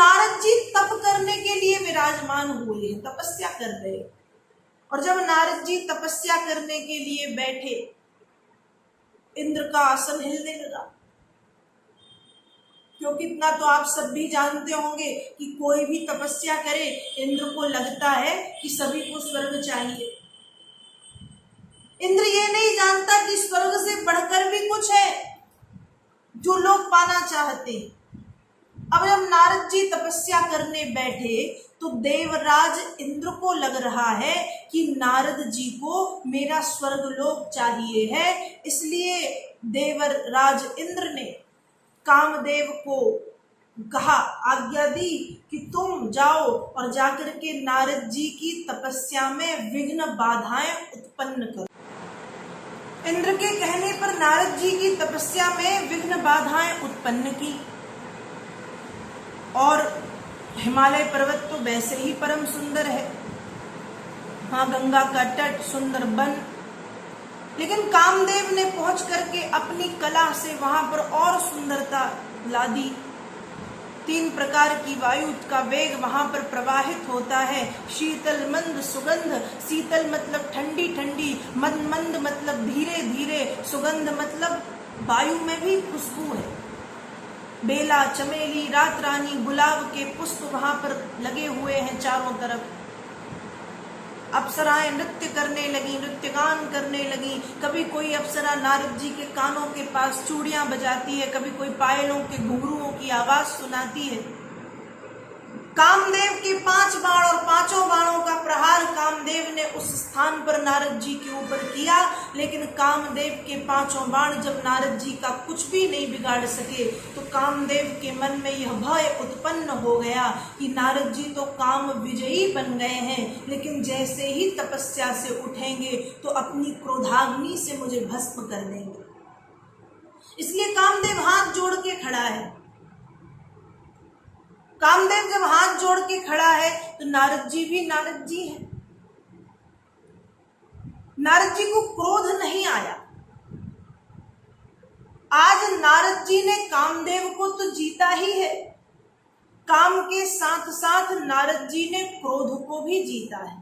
नारद जी तप करने के लिए विराजमान हुए हैं, तपस्या कर रहे हैं। और जब नारद जी तपस्या करने के लिए बैठे, इंद्र का आसन हिलने लगा। क्योंकि इतना तो आप सब भी जानते होंगे कि कोई भी तपस्या करे, इंद्र को लगता है कि सभी को स्वर्ग चाहिए। इंद्र ये नहीं जानता कि स्वर्ग से बढ़कर भी कुछ है जो लोग पाना चाहते हैं। अब जब नारद जी तपस्या करने बैठे तो देवराज इंद्र को लग रहा है कि नारद जी को मेरा स्वर्गलोक चाहिए है। इसलिए देवराज इंद्र ने कामदेव को कहा, आज्ञा दी कि तुम जाओ और जाकर के नारद जी की तपस्या में विघ्न बाधाएं उत्पन्न करो। इंद्र के कहने पर नारद जी की तपस्या में विघ्न बाधाएं उत्पन्न की। और हिमालय पर्वत तो वैसे ही परम सुंदर है, हाँ, गंगा का तट, सुंदर वन, लेकिन कामदेव ने पहुंच करके अपनी कला से वहां पर और सुंदरता ला दी। 3 प्रकार की वायु का वेग वहां पर प्रवाहित होता है। शीतल, मंद, सुगंध। शीतल मतलब ठंडी ठंडी, मंद मंद मतलब धीरे धीरे, सुगंध मतलब वायु में भी खुशबू है। बेला, चमेली, रात रानी, गुलाब के पुष्प वहां पर लगे हुए हैं चारों तरफ। अप्सराएं नृत्य करने लगी, नृत्य गान करने लगी। कभी कोई अप्सरा नारद जी के कानों के पास चूड़ियां बजाती है, कभी कोई पायलों के घुंघरुओं की आवाज सुनाती है। कामदेव के 5 बाण और 5 बाणों का प्रहार कामदेव ने उस स्थान पर नारद जी के ऊपर किया, लेकिन कामदेव के 5 बाण जब नारद जी का कुछ भी नहीं बिगाड़ सके तो कामदेव के मन में यह भय उत्पन्न हो गया कि नारद जी तो काम विजयी बन गए हैं, लेकिन जैसे ही तपस्या से उठेंगे तो अपनी क्रोधाग्नि से मुझे भस्म कर देंगे। इसलिए कामदेव हाथ जोड़ के खड़ा है। कामदेव जब हाथ जोड़ के खड़ा है तो नारद जी भी नारद जी हैं। नारद जी को क्रोध नहीं आया। आज नारद जी ने कामदेव को तो जीता ही है, काम के साथ साथ नारद जी ने क्रोध को भी जीता है।